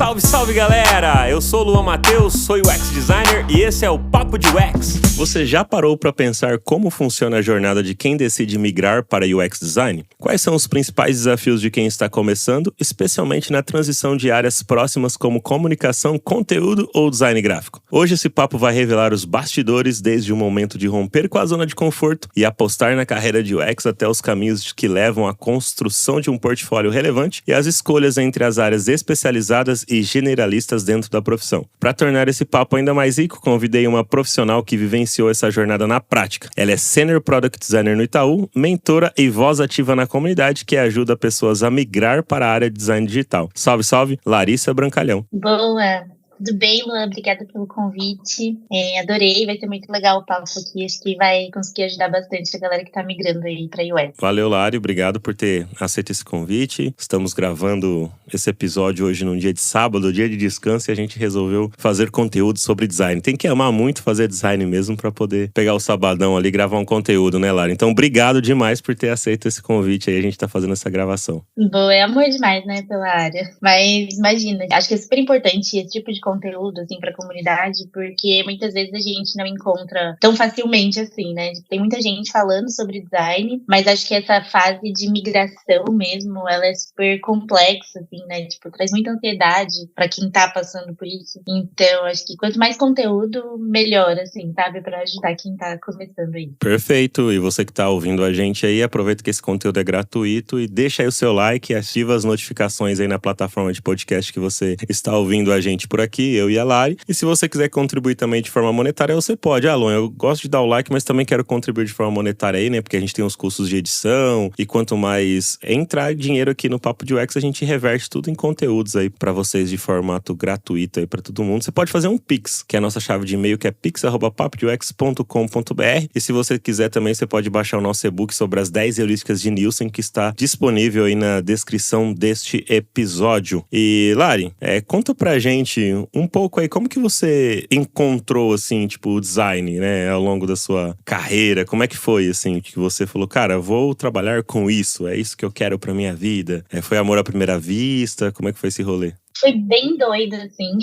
Salve, salve galera! Eu sou o Luan Matheus, sou UX Designer e esse é o Papo de UX. Você já parou para pensar como funciona a jornada de quem decide migrar para UX Design? Quais são os principais desafios de quem está começando, especialmente na transição de áreas próximas como comunicação, conteúdo ou design gráfico? Hoje esse papo vai revelar os bastidores desde o momento de romper com a zona de conforto e apostar na carreira de UX até os caminhos que levam à construção de um portfólio relevante e as escolhas entre as áreas especializadas e generalistas dentro da profissão. Para tornar esse papo ainda mais rico, convidei uma profissional que vivenciou essa jornada na prática. Ela é Senior Product Designer no Itaú, mentora e voz ativa na comunidade que ajuda pessoas a migrar para a área de design digital. Salve, salve, Larissa Brancalhão. Boa! Tudo bem, Luan? Obrigada pelo convite. Adorei, vai ser muito legal o papo aqui. Acho que vai conseguir ajudar bastante a galera que tá migrando aí pra UX. Valeu, Lari. Obrigado por ter aceito esse convite. Estamos gravando esse episódio hoje num dia de sábado, dia de descanso, e a gente resolveu fazer conteúdo sobre design. Tem que amar muito fazer design mesmo pra poder pegar o sabadão ali e gravar um conteúdo, né, Lari? Então, obrigado demais por ter aceito esse convite aí. A gente tá fazendo essa gravação. Boa, é amor demais, né, pela área. Mas imagina, acho que é super importante esse tipo de conteúdo, assim, pra comunidade, porque muitas vezes a gente não encontra tão facilmente, assim, né? Tem muita gente falando sobre design, mas acho que essa fase de migração mesmo, ela é super complexa, assim, né? Tipo, traz muita ansiedade pra quem tá passando por isso. Então, acho que quanto mais conteúdo, melhor, assim, sabe? Pra ajudar quem tá começando aí. Perfeito. E você que tá ouvindo a gente aí, aproveita que esse conteúdo é gratuito e deixa aí o seu like e ativa as notificações aí na plataforma de podcast que você está ouvindo a gente por aqui, eu e a Lari. E se você quiser contribuir também de forma monetária, você pode. Luan, eu gosto de dar o like, mas também quero contribuir de forma monetária aí, né? Porque a gente tem os custos de edição e quanto mais entrar dinheiro aqui no Papo de UX, a gente reverte tudo em conteúdos aí pra vocês de formato gratuito aí pra todo mundo. Você pode fazer um Pix, que é a nossa chave de e-mail, que é pix@papodeux.com.br. E se você quiser também, você pode baixar o nosso e-book sobre as 10 heurísticas de Nielsen, que está disponível aí na descrição deste episódio. E, Lari, conta pra gente um pouco aí, como que você encontrou, assim, tipo, o design, né, ao longo da sua carreira? Como é que foi, assim, que você falou, cara, vou trabalhar com isso, é isso que eu quero pra minha vida? Foi amor à primeira vista? Como é que foi esse rolê? Foi bem doido, assim.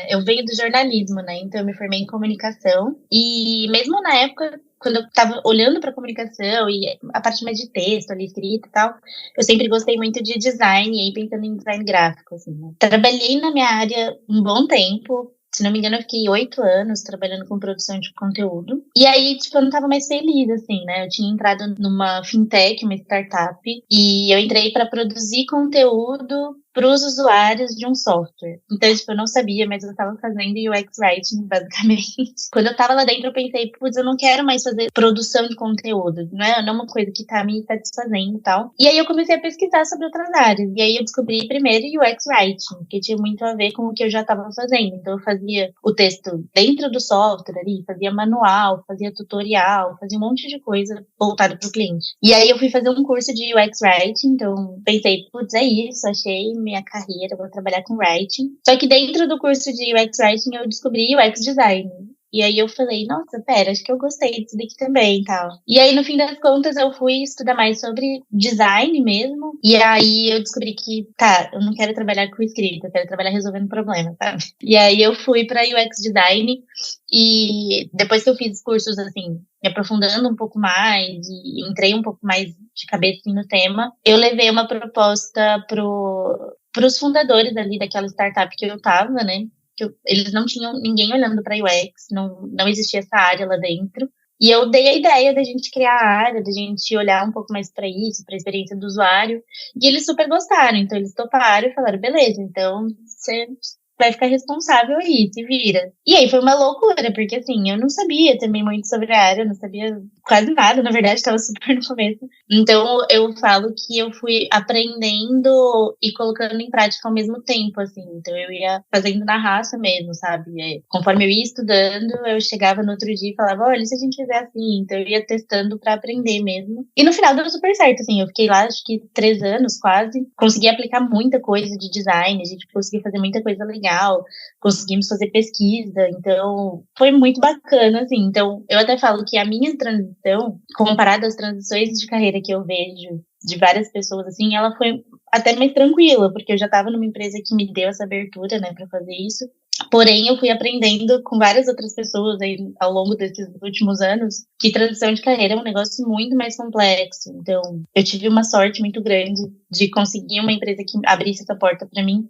Eu venho do jornalismo, né? Então eu me formei em comunicação. E mesmo na época, quando eu tava olhando pra comunicação e a parte mais de texto ali, escrita e tal, eu sempre gostei muito de design e aí pensando em design gráfico, assim, né? Trabalhei na minha área um bom tempo. Se não me engano, eu fiquei 8 anos trabalhando com produção de conteúdo. E aí, tipo, eu não tava mais feliz, assim, né? Eu tinha entrado numa fintech, uma startup, e eu entrei para produzir conteúdo para os usuários de um software. Então, tipo, eu não sabia, mas eu tava fazendo UX Writing, basicamente. Quando eu tava lá dentro, eu pensei, putz, eu não quero mais fazer produção de conteúdo. Não é uma coisa que tá me satisfazendo e tal. E aí eu comecei a pesquisar sobre outras áreas. E aí eu descobri primeiro UX Writing, que tinha muito a ver com o que eu já tava fazendo. Então, eu fazia o texto dentro do software ali, fazia manual, fazia tutorial, fazia um monte de coisa voltada pro cliente. E aí eu fui fazer um curso de UX Writing, então pensei, putz, é isso, achei minha carreira, vou trabalhar com writing. Só que dentro do curso de UX Writing eu descobri UX Design. E aí eu falei, nossa, pera, acho que eu gostei disso daqui também e tal. E aí, no fim das contas, eu fui estudar mais sobre design mesmo. E aí eu descobri que, tá, eu não quero trabalhar com escrita, eu quero trabalhar resolvendo problemas, sabe? E aí eu fui pra UX Design. E depois que eu fiz cursos, assim, me aprofundando um pouco mais e entrei um pouco mais de cabeça assim, no tema, eu levei uma proposta pros fundadores ali daquela startup que eu tava, né? Eles não tinham ninguém olhando para UX, não existia essa área lá dentro. E eu dei a ideia da gente criar a área, da gente olhar um pouco mais para isso, para a experiência do usuário. E eles super gostaram, então eles toparam e falaram, beleza, então você vai ficar responsável aí, se vira. E aí foi uma loucura, porque assim, eu não sabia também muito sobre a área, eu não sabia quase nada, na verdade, estava super no começo. Então eu falo que eu fui aprendendo e colocando em prática ao mesmo tempo, assim. Então eu ia fazendo na raça mesmo, sabe? Conforme eu ia estudando, eu chegava no outro dia e falava, olha, se a gente fizer assim? Então eu ia testando para aprender mesmo. E no final deu super certo, assim. Eu fiquei lá, acho que 3 anos quase. Consegui aplicar muita coisa de design, a gente conseguiu fazer muita coisa legal. Conseguimos fazer pesquisa, então foi muito bacana, assim. Então eu até falo que a minha transição, comparada às transições de carreira que eu vejo de várias pessoas, assim, ela foi até mais tranquila, porque eu já estava numa empresa que me deu essa abertura, né, para fazer isso. Porém, eu fui aprendendo com várias outras pessoas aí ao longo desses últimos anos que transição de carreira é um negócio muito mais complexo. Então, eu tive uma sorte muito grande de conseguir uma empresa que abrisse essa porta para mim,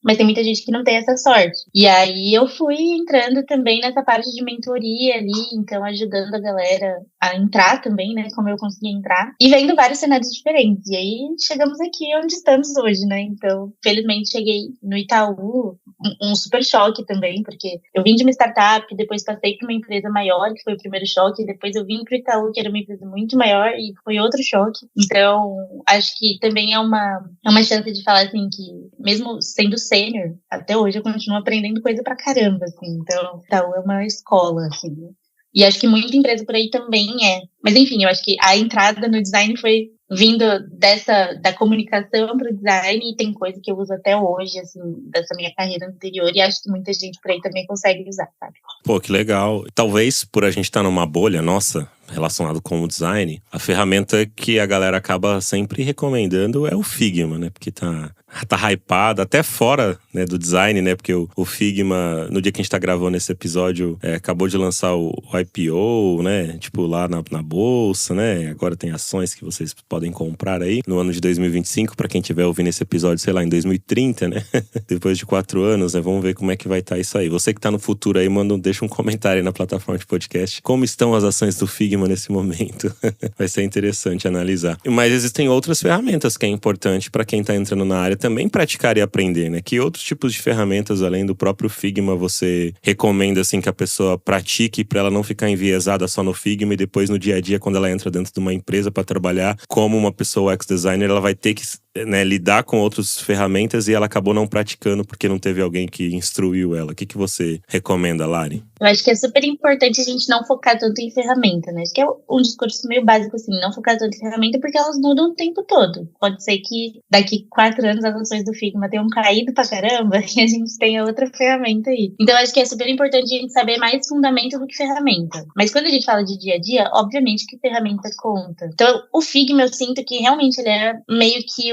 mas tem muita gente que não tem essa sorte. E aí eu fui entrando também nessa parte de mentoria ali, então ajudando a galera a entrar também, né, como eu consegui entrar, e vendo vários cenários diferentes. E aí chegamos aqui onde estamos hoje, né? Então, felizmente cheguei no Itaú, um super choque também, porque eu vim de uma startup, depois passei para uma empresa maior, que foi o primeiro choque, e depois eu vim para o Itaú, que era uma empresa muito maior, e foi outro choque. Então, acho que também é uma chance de falar assim que, mesmo sendo sênior, até hoje eu continuo aprendendo coisa pra caramba, assim. Então, Itaú é uma escola, assim. E acho que muita empresa por aí também é. Mas enfim, eu acho que a entrada no design foi vindo da comunicação para o design, e tem coisa que eu uso até hoje, assim, dessa minha carreira anterior, e acho que muita gente por aí também consegue usar, sabe? Pô, que legal. Talvez por a gente estar numa bolha nossa, relacionado com o design, a ferramenta que a galera acaba sempre recomendando é o Figma, né? Porque tá hypado, até fora, né, do design, né? Porque o Figma, no dia que a gente tá gravando esse episódio, acabou de lançar o IPO, né? Tipo, lá na bolsa, né? Agora tem ações que vocês podem comprar aí no ano de 2025, pra quem estiver ouvindo esse episódio, sei lá, em 2030, né? Depois de 4 anos, né? Vamos ver como é que vai estar isso aí. Você que tá no futuro aí, deixa um comentário aí na plataforma de podcast. Como estão as ações do Figma nesse momento? Vai ser interessante analisar. Mas existem outras ferramentas que é importante para quem tá entrando na área também praticar e aprender, né? Que outros tipos de ferramentas, além do próprio Figma, você recomenda, assim, que a pessoa pratique para ela não ficar enviesada só no Figma e depois no dia a dia, quando ela entra dentro de uma empresa para trabalhar como uma pessoa UX designer, ela vai ter que, né, lidar com outras ferramentas e ela acabou não praticando porque não teve alguém que instruiu ela. O que você recomenda, Lari? Eu acho que é super importante a gente não focar tanto em ferramenta, né? Acho que é um discurso meio básico, assim, não focar tanto em ferramenta porque elas mudam o tempo todo. Pode ser que daqui 4 anos as ações do Figma tenham caído pra caramba e a gente tenha outra ferramenta aí. Então, eu acho que é super importante a gente saber mais fundamento do que ferramenta. Mas quando a gente fala de dia a dia, obviamente que ferramenta conta. Então, o Figma, eu sinto que realmente ele é meio que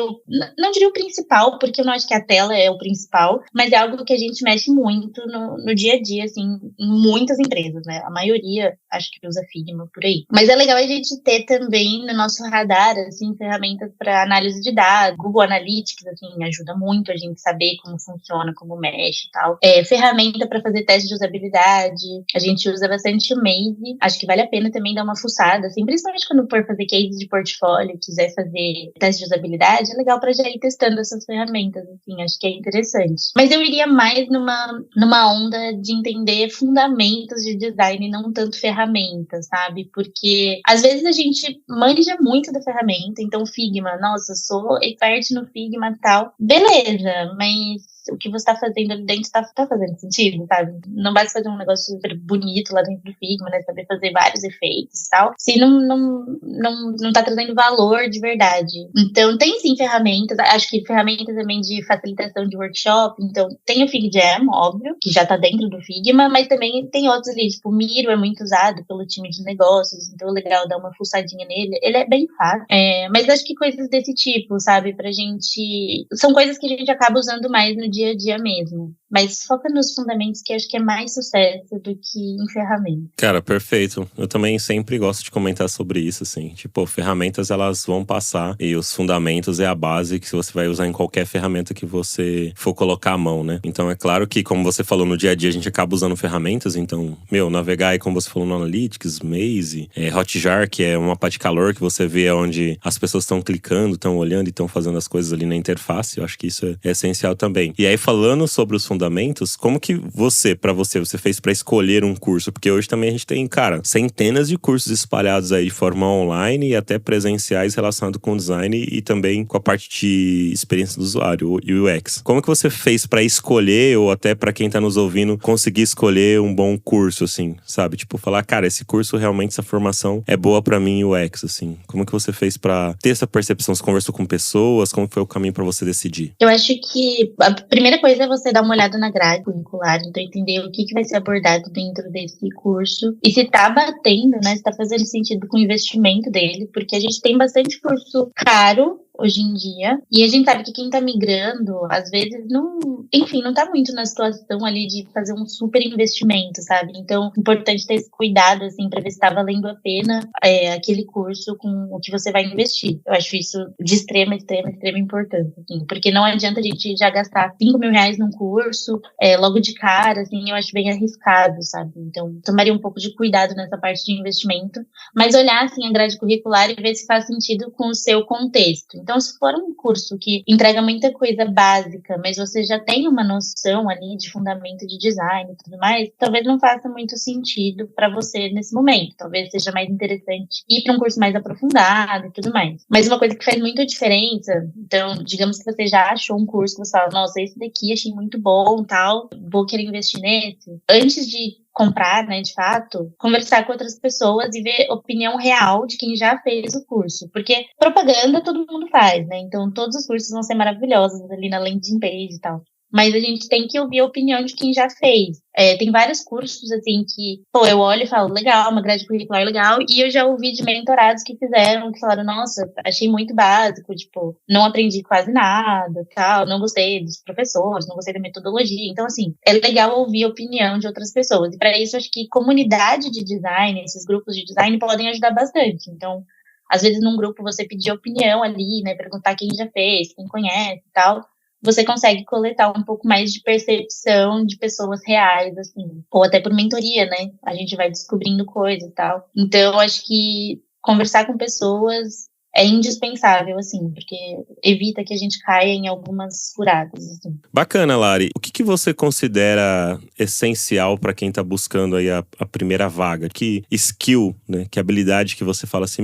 não diria o principal, porque eu não acho que a tela é o principal, mas é algo que a gente mexe muito no dia a dia, assim, em muitas empresas, né? A maioria acho que usa Figma por aí. Mas é legal a gente ter também no nosso radar, assim, ferramentas para análise de dados. Google Analytics, assim, ajuda muito a gente saber como funciona, como mexe e tal. Ferramenta para fazer teste de usabilidade. A gente usa bastante o Maze. Acho que vale a pena também dar uma fuçada, assim, principalmente quando for fazer case de portfólio, quiser fazer teste de usabilidade, é legal para já ir testando essas ferramentas, assim, acho que é interessante. Mas eu iria mais numa onda de entender fundamentos de design, não tanto ferramentas, sabe? Porque às vezes a gente manja muito da ferramenta, então Figma, nossa, sou expert no Figma e tal. Beleza, mas o que você tá fazendo ali dentro tá fazendo sentido, sabe? Não basta fazer um negócio super bonito lá dentro do Figma, né? Saber fazer vários efeitos e tal, se não tá trazendo valor de verdade. Então, tem sim ferramentas, acho que ferramentas também de facilitação de workshop. Então, tem o FigJam, óbvio, que já tá dentro do Figma, mas também tem outros ali, tipo o Miro é muito usado pelo time de negócios, então é legal dar uma fuçadinha nele. Ele é bem fácil, mas acho que coisas desse tipo, sabe? Pra gente... São coisas que a gente acaba usando mais no dia a dia mesmo. Mas foca nos fundamentos, que acho que é mais sucesso do que em ferramentas. Cara, perfeito. Eu também sempre gosto de comentar sobre isso, assim. Tipo, ferramentas, elas vão passar e os fundamentos é a base que você vai usar em qualquer ferramenta que você for colocar a mão, né? Então, é claro que, como você falou, no dia a dia a gente acaba usando ferramentas. Então, navegar aí, como você falou, no Analytics, Maze, Hotjar, que é uma pá de calor que você vê onde as pessoas estão clicando, estão olhando e estão fazendo as coisas ali na interface. Eu acho que isso é essencial também. E aí, falando sobre os fundamentos, como que você fez pra escolher um curso? Porque hoje também a gente tem, cara, centenas de cursos espalhados aí de forma online e até presenciais relacionados com design e também com a parte de experiência do usuário, o UX. Como que você fez pra escolher, ou até pra quem tá nos ouvindo, conseguir escolher um bom curso, assim, sabe? Tipo, falar, cara, esse curso realmente, essa formação é boa pra mim, UX, assim. Como que você fez pra ter essa percepção? Você conversou com pessoas? Como foi o caminho pra você decidir? Eu acho que a primeira coisa é você dar uma olhada olhada na grade curricular, então entender o que vai ser abordado dentro desse curso e se tá batendo, né, se tá fazendo sentido com o investimento dele, porque a gente tem bastante curso caro hoje em dia, e a gente sabe que quem tá migrando, às vezes, não tá muito na situação ali de fazer um super investimento, sabe? Então, é importante ter esse cuidado, assim, pra ver se tá valendo a pena aquele curso com o que você vai investir. Eu acho isso de extrema importância, assim, porque não adianta a gente já gastar R$5.000 num curso, logo de cara, assim, eu acho bem arriscado, sabe? Então, tomaria um pouco de cuidado nessa parte de investimento, mas olhar, assim, a grade curricular e ver se faz sentido com o seu contexto. Então, se for um curso que entrega muita coisa básica, mas você já tem uma noção ali de fundamento de design e tudo mais, talvez não faça muito sentido para você nesse momento. Talvez seja mais interessante ir para um curso mais aprofundado e tudo mais. Mas uma coisa que faz muita diferença, então, digamos que você já achou um curso que você fala, nossa, esse daqui achei muito bom, tal, vou querer investir nesse. Antes de comprar, né, de fato, conversar com outras pessoas e ver opinião real de quem já fez o curso. Porque propaganda todo mundo faz, né? Então, todos os cursos vão ser maravilhosos ali na landing page e tal. Mas a gente tem que ouvir a opinião de quem já fez. Tem vários cursos, assim, que, eu olho e falo, legal, uma grade curricular legal, e eu já ouvi de mentorados que fizeram, que falaram, nossa, achei muito básico, tipo, não aprendi quase nada, tal, não gostei dos professores, não gostei da metodologia. Então, assim, é legal ouvir a opinião de outras pessoas. E para isso, acho que comunidade de design, esses grupos de design podem ajudar bastante. Então, às vezes, num grupo, você pedir opinião ali, né, perguntar quem já fez, quem conhece e tal, você consegue coletar um pouco mais de percepção de pessoas reais, assim, ou até por mentoria, né? A gente vai descobrindo coisas e tal. Então, eu acho que conversar com pessoas é indispensável, assim, porque evita que a gente caia em algumas furadas, assim. Bacana, Lari. O que você considera essencial para quem tá buscando aí a primeira vaga? Que skill, né? Que habilidade que você fala assim,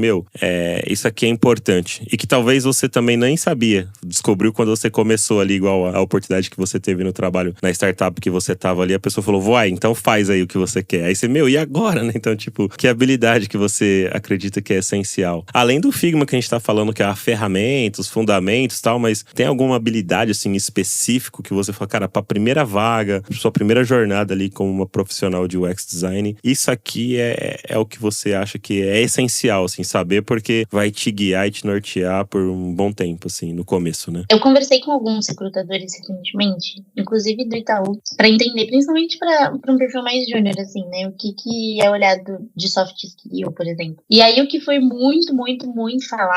isso aqui é importante. E que talvez você também nem sabia. Descobriu quando você começou ali, igual a oportunidade que você teve no trabalho, na startup que você tava ali, a pessoa falou, vai, então faz aí o que você quer. Aí você, e agora, né? Então, tipo, que habilidade que você acredita que é essencial? Além do Figma que a gente tá falando, que é a ferramenta, os fundamentos e tal, mas tem alguma habilidade, assim, específico que você fala, cara, pra primeira vaga, sua primeira jornada ali como uma profissional de UX design, isso aqui é o que você acha que é essencial, assim, saber, porque vai te guiar e te nortear por um bom tempo, assim, no começo, né? Eu conversei com alguns recrutadores recentemente, inclusive do Itaú, pra entender, principalmente pra um perfil mais júnior, assim, né, o que é olhado de soft skill, por exemplo. E aí, o que foi muito, muito, muito falado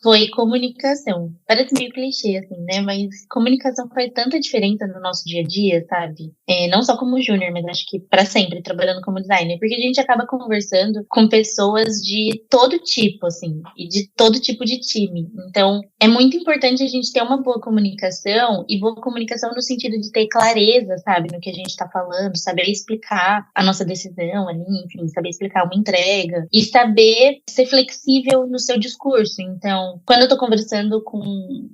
foi comunicação. Parece meio clichê, assim, né? Mas comunicação faz tanta diferença no nosso dia a dia, sabe? Não só como júnior, mas acho que pra sempre, trabalhando como designer. Porque a gente acaba conversando com pessoas de todo tipo, assim, e de todo tipo de time. Então, é muito importante a gente ter uma boa comunicação, e boa comunicação no sentido de ter clareza, sabe? No que a gente tá falando, saber explicar a nossa decisão ali, enfim, saber explicar uma entrega, e saber ser flexível no seu discurso. Então, quando eu tô conversando com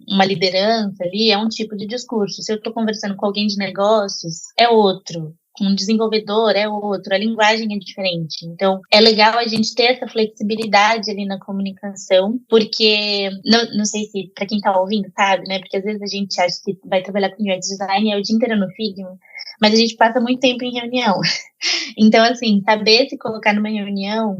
uma liderança ali, é um tipo de discurso. Se eu tô conversando com alguém de negócios, é outro. Com um desenvolvedor é outro, a linguagem é diferente. Então, é legal a gente ter essa flexibilidade ali na comunicação, porque, não sei se pra quem tá ouvindo sabe, né? Porque às vezes a gente acha que vai trabalhar com UX design o dia inteiro no Figma, mas a gente passa muito tempo em reunião. Então, assim, saber se colocar numa reunião,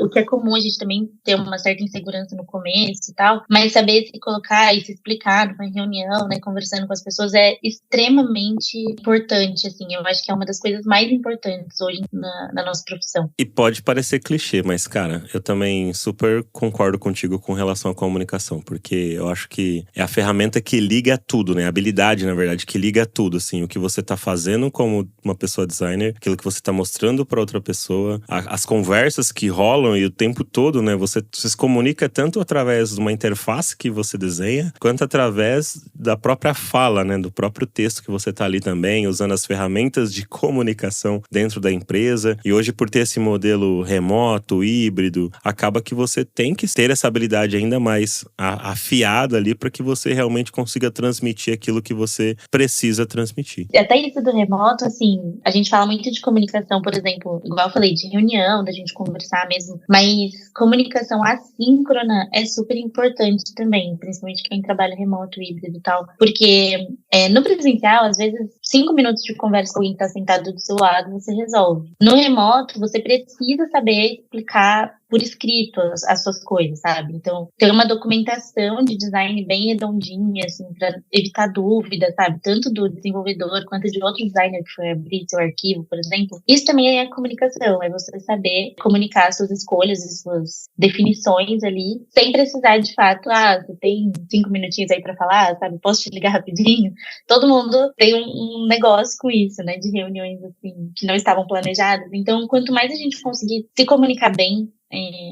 o que é comum a gente também ter uma certa insegurança no começo e tal, mas saber se colocar e se explicar numa reunião, né, conversando com as pessoas é extremamente importante, assim, eu acho que é uma das coisas mais importantes hoje na nossa profissão. E pode parecer clichê, mas, cara, eu também super concordo contigo com relação à comunicação, porque eu acho que é a ferramenta que liga tudo, né, a habilidade, na verdade, que liga tudo, assim, o que você tá fazendo como uma pessoa designer, aquilo que você tá mostrando para outra pessoa, as conversas que rolam e o tempo todo, né? Você se comunica tanto através de uma interface que você desenha, quanto através da própria fala, né? Do próprio texto que você tá ali também, usando as ferramentas de comunicação dentro da empresa. E hoje, por ter esse modelo remoto, híbrido, acaba que você tem que ter essa habilidade ainda mais afiada ali para que você realmente consiga transmitir aquilo que você precisa transmitir. Até isso do remoto, assim, a gente fala muito de comunicação, por exemplo, igual eu falei, de reunião, da gente conversar mesmo, mas comunicação assíncrona é super importante também, principalmente quem trabalha remoto, híbrido e tal, porque no presencial, às vezes, 5 minutos de conversa com alguém que está sentado do seu lado, você resolve. No remoto, você precisa saber explicar por escrito as suas coisas, sabe? Então, ter uma documentação de design bem redondinha, assim, para evitar dúvidas, sabe? Tanto do desenvolvedor quanto de outro designer que foi abrir seu arquivo, por exemplo. Isso também é comunicação, é você saber comunicar suas escolhas e suas definições ali, sem precisar de fato, você tem 5 minutinhos aí para falar, sabe? Posso te ligar rapidinho? Todo mundo tem um negócio com isso, né? De reuniões, assim, que não estavam planejadas. Então, quanto mais a gente conseguir se comunicar bem,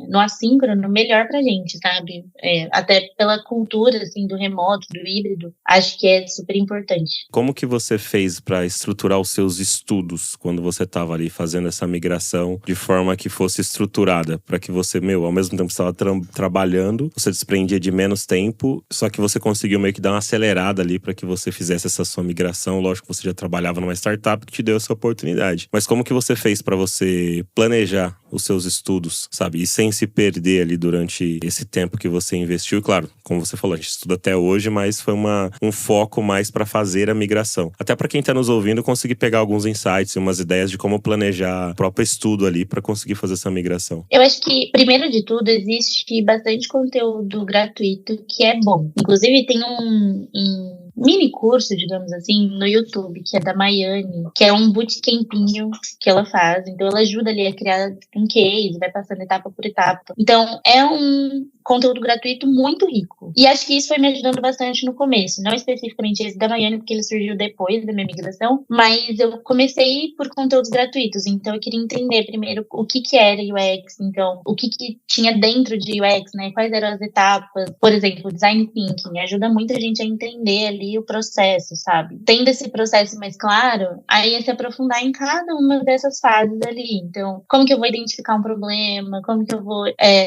no assíncrono, melhor pra gente, sabe? Até pela cultura, assim, do remoto, do híbrido, acho que é super importante. Como que você fez para estruturar os seus estudos quando você estava ali fazendo essa migração de forma que fosse estruturada? Para que você, ao mesmo tempo que estava trabalhando, você desprendia de menos tempo, só que você conseguiu meio que dar uma acelerada ali para que você fizesse essa sua migração. Lógico que você já trabalhava numa startup que te deu essa oportunidade. Mas como que você fez para você planejar os seus estudos, sabe? E sem se perder ali durante esse tempo que você investiu. Claro, como você falou, a gente estuda até hoje, mas foi um foco mais para fazer a migração. Até para quem tá nos ouvindo, conseguir pegar alguns insights e umas ideias de como planejar o próprio estudo ali para conseguir fazer essa migração. Eu acho que, primeiro de tudo, existe bastante conteúdo gratuito que é bom. Inclusive, tem um mini curso, digamos assim, no YouTube, que é da Maiane, que é um bootcampinho que ela faz. Então, ela ajuda ali a criar um case, vai passando etapa por etapa. Então, é um conteúdo gratuito muito rico. E acho que isso foi me ajudando bastante no começo. Não especificamente esse da Maiane, porque ele surgiu depois da minha migração, mas eu comecei por conteúdos gratuitos. Então, eu queria entender primeiro o que era UX, então, o que tinha dentro de UX, né? Quais eram as etapas. Por exemplo, Design Thinking ajuda muita gente a entender ali o processo, sabe? Tendo esse processo mais claro, aí é se aprofundar em cada uma dessas fases ali. Então, como que eu vou identificar um problema? Como que eu vou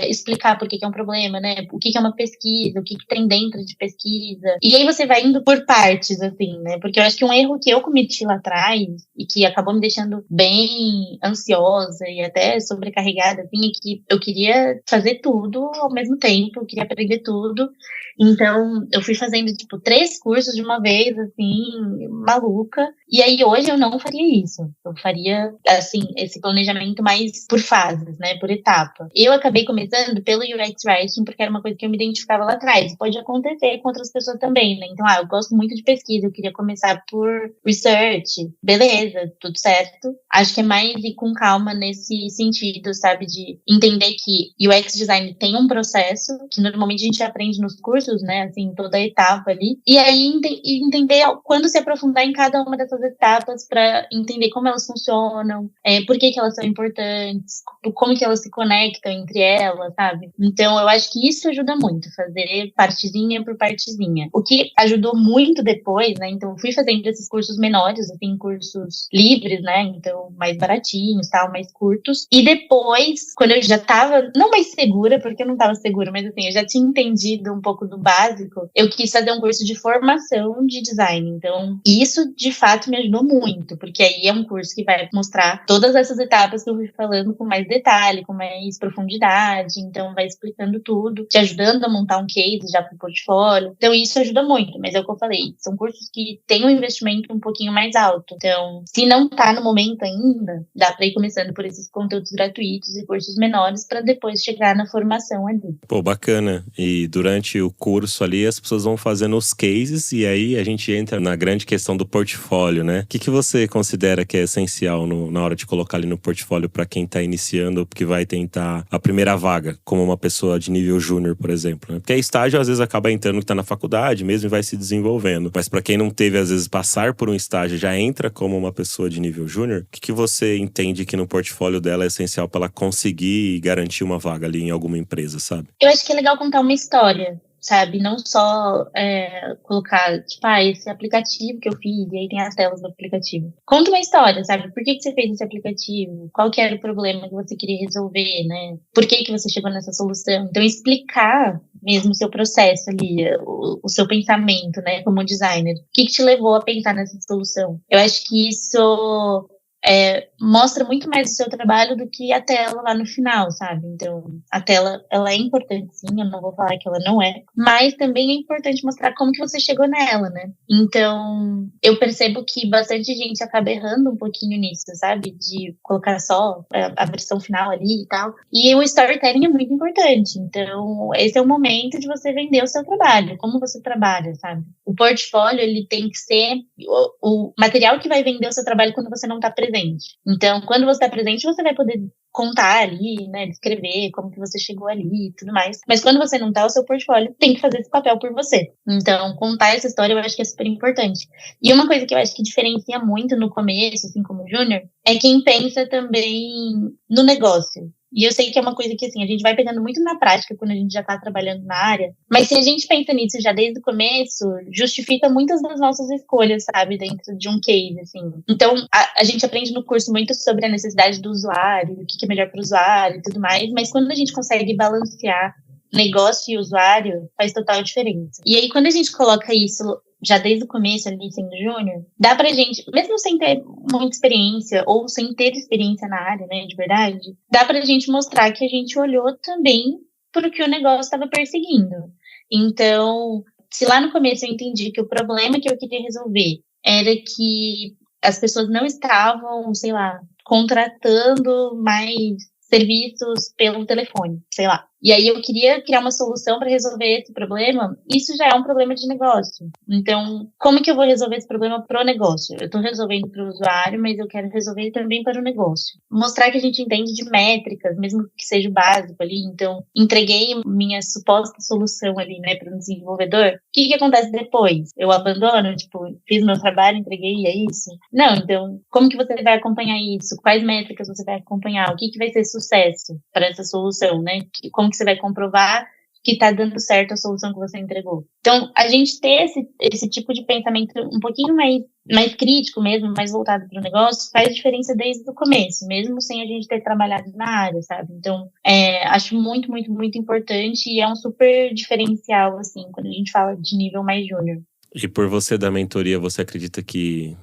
explicar por que é um problema, né? O que é uma pesquisa? O que tem dentro de pesquisa? E aí você vai indo por partes, assim, né? Porque eu acho que um erro que eu cometi lá atrás e que acabou me deixando bem ansiosa e até sobrecarregada, assim, é que eu queria fazer tudo ao mesmo tempo, eu queria aprender tudo. Então, eu fui fazendo, 3 cursos de uma vez, assim, maluca. E aí, hoje, eu não faria isso. Eu faria, assim, esse planejamento mais por fases, né? Por etapa. Eu acabei começando pelo UX Writing, porque era uma coisa que eu me identificava lá atrás. Pode acontecer com outras pessoas também, né? Então, eu gosto muito de pesquisa. Eu queria começar por research. Beleza, tudo certo. Acho que é mais ir com calma nesse sentido, sabe? De entender que UX Design tem um processo, que normalmente a gente aprende nos cursos, né? Assim, toda a etapa ali. E aí, entender quando se aprofundar em cada uma dessas etapas para entender como elas funcionam, por que elas são importantes, como que elas se conectam entre elas, sabe? Então, eu acho que isso ajuda muito, fazer partezinha por partezinha. O que ajudou muito depois, né? Então, fui fazendo esses cursos menores, assim, cursos livres, né? Então, mais baratinhos, tal, mais curtos. E depois, quando eu já tava, não mais segura, porque eu não tava segura, mas assim, eu já tinha entendido um pouco do básico, eu quis fazer um curso de formação de design. Então, isso, de fato, me ajudou muito, porque aí é um curso que vai mostrar todas essas etapas que eu fui falando com mais detalhe, com mais profundidade. Então, vai explicando tudo, te ajudando a montar um case já pro portfólio. Então, isso ajuda muito, mas é o que eu falei, são cursos que têm um investimento um pouquinho mais alto. Então, se não tá no momento ainda, dá pra ir começando por esses conteúdos gratuitos e cursos menores para depois chegar na formação ali. Pô, bacana. E durante o curso ali, as pessoas vão fazendo os cases e aí a gente entra na grande questão do portfólio, né? O que você considera que é essencial na hora de colocar ali no portfólio para quem tá iniciando, que vai tentar a primeira vaga, como uma pessoa de nível júnior, por exemplo, né? Porque estágio às vezes acaba entrando que tá na faculdade mesmo e vai se desenvolvendo. Mas para quem não teve, às vezes, passar por um estágio já entra como uma pessoa de nível júnior, o que você entende que no portfólio dela é essencial para ela conseguir garantir uma vaga ali em alguma empresa, sabe? Eu acho que é legal contar uma história, sabe? Não só colocar, esse aplicativo que eu fiz, e aí tem as telas do aplicativo. Conta uma história, sabe? Por que você fez esse aplicativo? Qual que era o problema que você queria resolver, né? Por que você chegou nessa solução? Então, explicar mesmo o seu processo ali, o seu pensamento, né? Como designer. O que te levou a pensar nessa solução? Eu acho que isso mostra muito mais o seu trabalho do que a tela lá no final, sabe? Então, a tela, ela é importante sim, eu não vou falar que ela não é, mas também é importante mostrar como que você chegou nela, né? Então, eu percebo que bastante gente acaba errando um pouquinho nisso, sabe? De colocar só a versão final ali e tal. E o storytelling é muito importante, então, esse é o momento de você vender o seu trabalho, como você trabalha, sabe? O portfólio, ele tem que ser o material que vai vender o seu trabalho quando você não está presente. Então, quando você está presente, você vai poder contar ali, né, descrever como que você chegou ali e tudo mais. Mas quando você não tá, o seu portfólio tem que fazer esse papel por você. Então, contar essa história eu acho que é super importante. E uma coisa que eu acho que diferencia muito no começo, assim como júnior, é quem pensa também no negócio. E eu sei que é uma coisa que, assim, a gente vai pegando muito na prática quando a gente já tá trabalhando na área. Mas se a gente pensa nisso já desde o começo, justifica muitas das nossas escolhas, sabe? Dentro de um case, assim. Então, a gente aprende no curso muito sobre a necessidade do usuário, o que é melhor para o usuário e tudo mais. Mas quando a gente consegue balancear negócio e usuário, faz total diferença. E aí, quando a gente coloca isso já desde o começo ali, sendo júnior, dá pra gente, mesmo sem ter muita experiência, ou sem ter experiência na área, né, de verdade, dá pra gente mostrar que a gente olhou também pro que o negócio estava perseguindo. Então, se lá no começo eu entendi que o problema que eu queria resolver era que as pessoas não estavam, sei lá, contratando mais serviços pelo telefone, sei lá. E aí eu queria criar uma solução para resolver esse problema. Isso já é um problema de negócio. Então, como que eu vou resolver esse problema pro negócio? Eu estou resolvendo para o usuário, mas eu quero resolver também para o negócio. Mostrar que a gente entende de métricas, mesmo que seja o básico ali. Então, entreguei minha suposta solução ali, né, para o desenvolvedor. O que acontece depois? Eu abandono? Tipo, fiz meu trabalho, entreguei e é isso? Não, então, como que você vai acompanhar isso? Quais métricas você vai acompanhar? O que vai ser sucesso para essa solução, né? Como que você vai comprovar que está dando certo a solução que você entregou. Então, a gente ter esse tipo de pensamento um pouquinho mais crítico mesmo, mais voltado para o negócio, faz diferença desde o começo, mesmo sem a gente ter trabalhado na área, sabe? Então, acho muito, muito, muito importante e é um super diferencial, assim, quando a gente fala de nível mais júnior. E por você da mentoria, você acredita que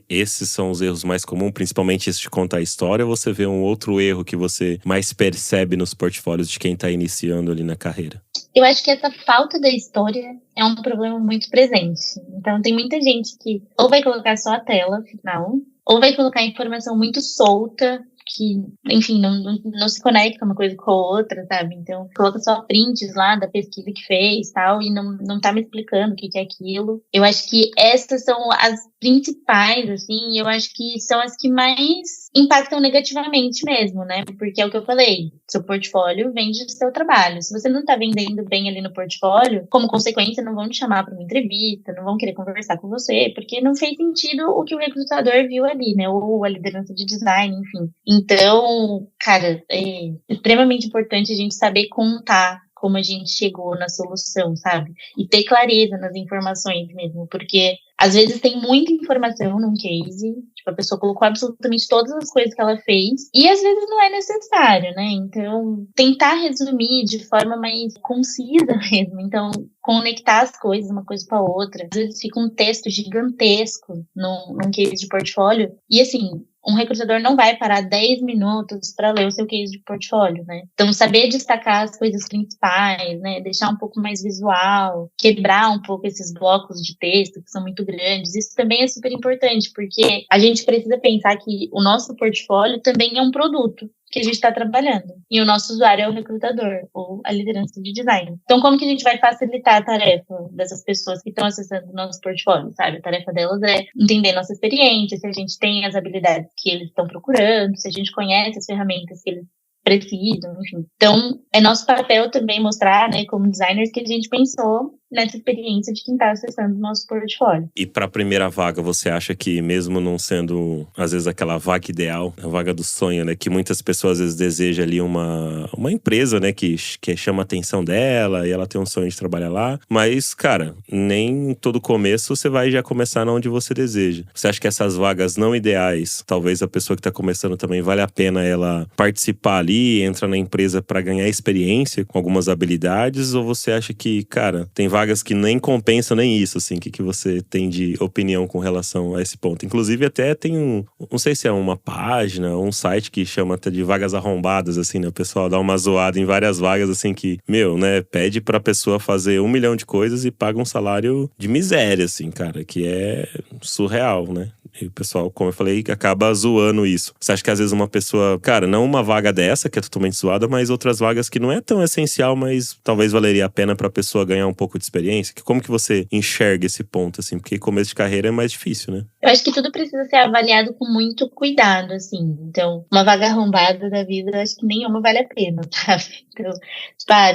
esses são os erros mais comuns, principalmente esse de contar a história, ou você vê um outro erro que você mais percebe nos portfólios de quem está iniciando ali na carreira? Eu acho que essa falta da história é um problema muito presente. Então, tem muita gente que ou vai colocar só a tela final, ou vai colocar informação muito solta, que, enfim, não se conecta uma coisa com a outra, sabe? Então, coloca só prints lá da pesquisa que fez, tal, e não tá me explicando o que é aquilo. Eu acho que essas são as principais, assim, e eu acho que são as que mais impactam negativamente mesmo, né? Porque é o que eu falei, seu portfólio vende do seu trabalho. Se você não tá vendendo bem ali no portfólio, como consequência, não vão te chamar para uma entrevista, não vão querer conversar com você, porque não fez sentido o que o recrutador viu ali, né? Ou a liderança de design, enfim. Então, cara, é extremamente importante a gente saber contar como a gente chegou na solução, sabe? E ter clareza nas informações mesmo, porque às vezes tem muita informação num case, tipo, a pessoa colocou absolutamente todas as coisas que ela fez, e às vezes não é necessário, né? Então, tentar resumir de forma mais concisa mesmo, então, conectar as coisas, uma coisa com a outra. Às vezes fica um texto gigantesco num case de portfólio, e assim, um recrutador não vai parar 10 minutos para ler o seu case de portfólio, né? Então, saber destacar as coisas principais, né? Deixar um pouco mais visual, quebrar um pouco esses blocos de texto que são muito grandes. Isso também é super importante, porque a gente precisa pensar que o nosso portfólio também é um produto que a gente está trabalhando. E o nosso usuário é o recrutador, ou a liderança de design. Então, como que a gente vai facilitar a tarefa dessas pessoas que estão acessando o nosso portfólio, sabe? A tarefa delas é entender nossa experiência, se a gente tem as habilidades que eles estão procurando, se a gente conhece as ferramentas que eles precisam, enfim. Então, é nosso papel também mostrar, né, como designers, que a gente pensou nessa experiência de quem está acessando o nosso portfólio. E para a primeira vaga, você acha que mesmo não sendo, às vezes, aquela vaga ideal, a vaga do sonho, né? Que muitas pessoas, às vezes, desejam ali uma empresa, né? Que chama a atenção dela e ela tem um sonho de trabalhar lá. Mas, cara, nem todo começo você vai já começar onde você deseja. Você acha que essas vagas não ideais, talvez a pessoa que está começando também, vale a pena ela participar ali, entrar na empresa para ganhar experiência com algumas habilidades? Ou você acha que, cara, tem vagas vagas que nem compensam nem isso, assim. O que você tem de opinião com relação a esse ponto? Inclusive, até tem não sei se é uma página, um site que chama até de vagas arrombadas, assim, né? O pessoal dá uma zoada em várias vagas, assim, que, né? Pede pra pessoa fazer 1 milhão de coisas e paga um salário de miséria, assim, cara. Que é surreal, né? E o pessoal, como eu falei, acaba zoando isso. Você acha que às vezes uma pessoa, cara, não uma vaga dessa, que é totalmente zoada, mas outras vagas que não é tão essencial, mas talvez valeria a pena pra pessoa ganhar um pouco de experiência? Como que você enxerga esse ponto, assim? Porque começo de carreira é mais difícil, né? Eu acho que tudo precisa ser avaliado com muito cuidado, assim. Então, uma vaga arrombada da vida, eu acho que nenhuma vale a pena, sabe? Então,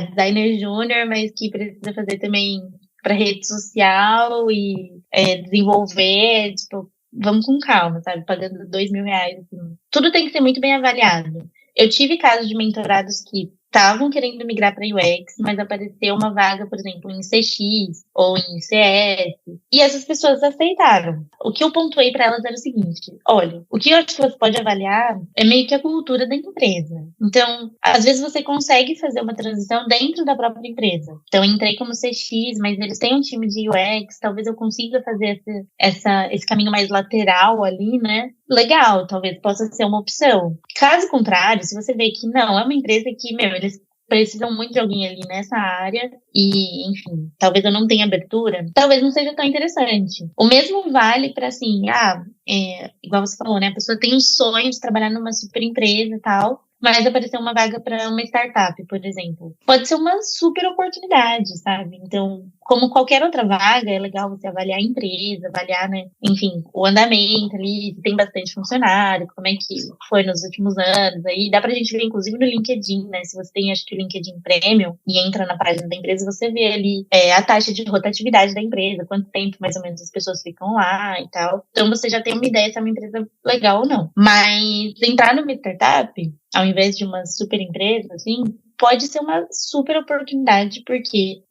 designer júnior, mas que precisa fazer também pra rede social e desenvolver, tipo, vamos com calma, sabe? Pagando R$ 2.000, assim. Tudo tem que ser muito bem avaliado. Eu tive casos de mentorados que estavam querendo migrar para UX, mas apareceu uma vaga, por exemplo, em CX ou em CS, e essas pessoas aceitaram. O que eu pontuei para elas era o seguinte: olha, o que eu acho que você pode avaliar é meio que a cultura da empresa. Então, às vezes você consegue fazer uma transição dentro da própria empresa. Então, eu entrei como CX, mas eles têm um time de UX, talvez eu consiga fazer esse caminho mais lateral ali, né? Legal, talvez possa ser uma opção. Caso contrário, se você vê que não, é uma empresa que, eles precisam muito de alguém ali nessa área e, enfim, talvez eu não tenha abertura, talvez não seja tão interessante. O mesmo vale para, assim, igual você falou, né? A pessoa tem um sonho de trabalhar numa super empresa e tal, mas apareceu uma vaga para uma startup, por exemplo. Pode ser uma super oportunidade, sabe? Então, como qualquer outra vaga, é legal você avaliar a empresa, avaliar, né, enfim, o andamento ali, se tem bastante funcionário, como é que foi nos últimos anos. Aí dá pra gente ver, inclusive, no LinkedIn, né? Se você tem, acho que o LinkedIn Premium e entra na página da empresa, você vê ali a taxa de rotatividade da empresa, quanto tempo mais ou menos as pessoas ficam lá e tal. Então, você já tem uma ideia se é uma empresa legal ou não. Mas entrar numa startup, ao invés de uma super empresa, assim, pode ser uma super oportunidade, porque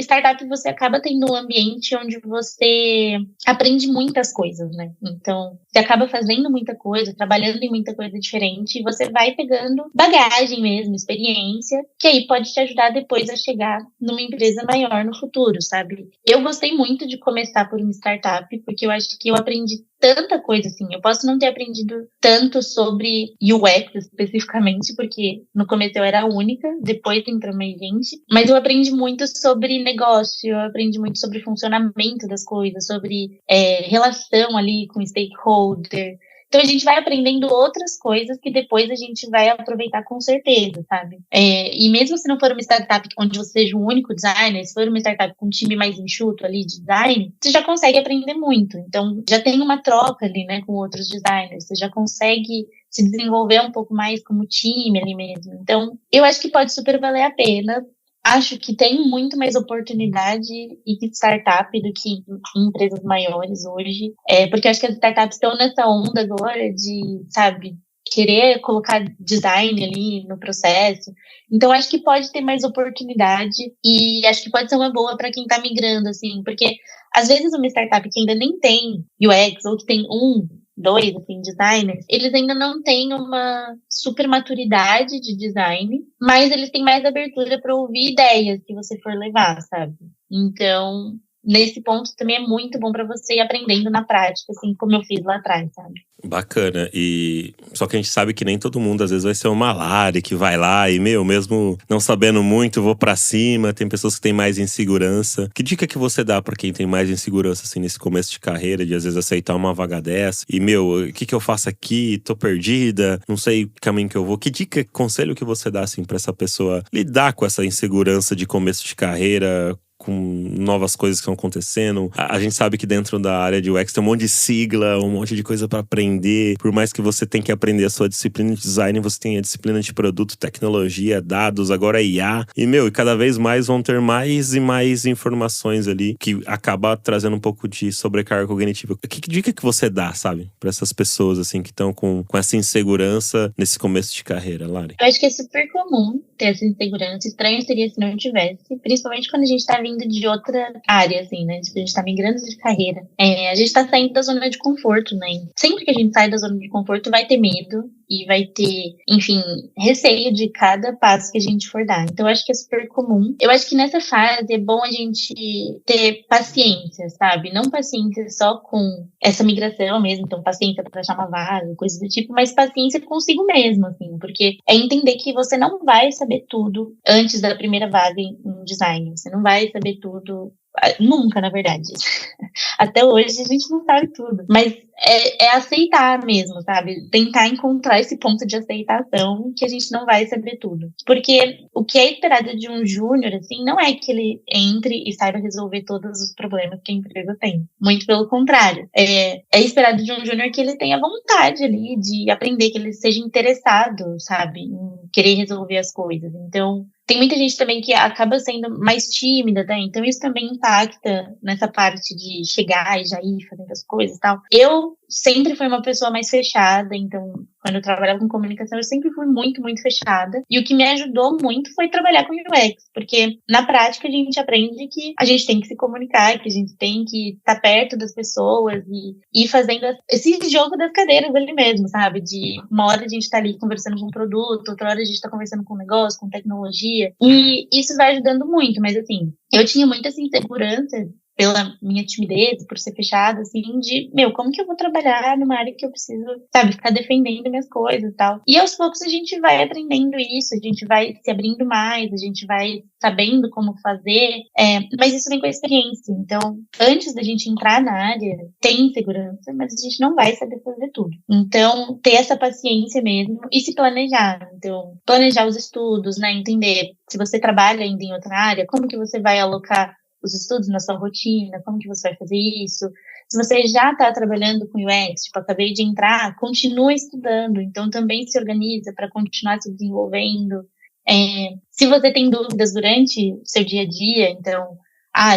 startup, você acaba tendo um ambiente onde você aprende muitas coisas, né? Então, você acaba fazendo muita coisa, trabalhando em muita coisa diferente, e você vai pegando bagagem mesmo, experiência, que aí pode te ajudar depois a chegar numa empresa maior no futuro, sabe? Eu gostei muito de começar por uma startup, porque eu acho que eu aprendi tanta coisa, assim. Eu posso não ter aprendido tanto sobre UX especificamente, porque no começo eu era a única, depois entrou mais gente, mas eu aprendi muito sobre negócio, eu aprendi muito sobre funcionamento das coisas, sobre relação ali com stakeholder. Então a gente vai aprendendo outras coisas que depois a gente vai aproveitar com certeza, sabe? E mesmo se não for uma startup onde você seja o único designer, se for uma startup com um time mais enxuto ali de design, você já consegue aprender muito. Então já tem uma troca ali, né, com outros designers, você já consegue se desenvolver um pouco mais como time ali mesmo. Então eu acho que pode super valer a pena. Acho que tem muito mais oportunidade em startup do que em empresas maiores hoje. Porque eu acho que as startups estão nessa onda agora de, sabe, querer colocar design ali no processo. Então, acho que pode ter mais oportunidade e acho que pode ser uma boa para quem está migrando, assim. Porque, às vezes, uma startup que ainda nem tem UX ou que tem dois, assim, designers, eles ainda não têm uma super maturidade de design, mas eles têm mais abertura para ouvir ideias que você for levar, sabe? Então, nesse ponto também é muito bom para você ir aprendendo na prática, assim, como eu fiz lá atrás, sabe? Bacana. Só que a gente sabe que nem todo mundo às vezes vai ser uma Lari que vai lá e, mesmo não sabendo muito, vou pra cima. Tem pessoas que têm mais insegurança. Que dica que você dá pra quem tem mais insegurança, assim, nesse começo de carreira, de às vezes aceitar uma vaga dessa? E, o que eu faço aqui? Tô perdida, não sei que caminho que eu vou. Que dica, conselho que você dá, assim, pra essa pessoa lidar com essa insegurança de começo de carreira, com novas coisas que estão acontecendo? A gente sabe que dentro da área de UX tem um monte de sigla, um monte de coisa para aprender. Por mais que você tenha que aprender a sua disciplina de design, você tem a disciplina de produto, tecnologia, dados, agora IA. E, cada vez mais vão ter mais e mais informações ali que acaba trazendo um pouco de sobrecarga cognitiva. Que dica que você dá, sabe? Para essas pessoas, assim, que estão com essa insegurança nesse começo de carreira, Lari? Eu acho que é super comum ter essa insegurança. Estranho seria se não tivesse, principalmente quando a gente tá vindo de outra área, assim, né? A gente tá migrando de carreira. A gente tá saindo da zona de conforto, né? Sempre que a gente sai da zona de conforto, vai ter medo. e vai ter, enfim, receio de cada passo que a gente for dar. Então, eu acho que é super comum. Eu acho que nessa fase é bom a gente ter paciência, sabe? Não paciência só com essa migração mesmo, então paciência para achar uma vaga, coisas do tipo, mas paciência consigo mesmo, assim, porque é entender que você não vai saber tudo antes da primeira vaga em design. Você não vai saber tudo nunca, na verdade. Até hoje a gente não sabe tudo. Mas é aceitar mesmo, sabe? Tentar encontrar esse ponto de aceitação que a gente não vai saber tudo. Porque o que é esperado de um júnior, assim, não é que ele entre e saiba resolver todos os problemas que a empresa tem. Muito pelo contrário. É esperado de um júnior que ele tenha vontade ali de aprender, que ele seja interessado, sabe? Em querer resolver as coisas. Então, tem muita gente também que acaba sendo mais tímida, né? Então isso também impacta nessa parte de chegar e já ir fazendo as coisas e tal. Eu sempre fui uma pessoa mais fechada, então quando eu trabalhava com comunicação eu sempre fui muito, muito fechada. E o que me ajudou muito foi trabalhar com UX, porque na prática a gente aprende que a gente tem que se comunicar, que a gente tem que estar perto das pessoas e ir fazendo esse jogo das cadeiras ali mesmo, sabe? De uma hora a gente tá ali conversando com um produto, outra hora a gente tá conversando com um negócio, com tecnologia. E isso vai ajudando muito, mas assim, eu tinha muita assim, insegurança pela minha timidez, por ser fechada, assim, de, como que eu vou trabalhar numa área que eu preciso, sabe, ficar defendendo minhas coisas e tal. E aos poucos a gente vai aprendendo isso, a gente vai se abrindo mais, a gente vai sabendo como fazer, mas isso vem com a experiência. Então, antes da gente entrar na área, tem insegurança, mas a gente não vai saber fazer tudo. Então, ter essa paciência mesmo e se planejar. Então, planejar os estudos, né, entender se você trabalha ainda em outra área, como que você vai alocar os estudos na sua rotina, como que você vai fazer isso. Se você já está trabalhando com UX, tipo, acabei de entrar, continua estudando, então também se organiza para continuar se desenvolvendo. Se você tem dúvidas durante o seu dia a dia, então,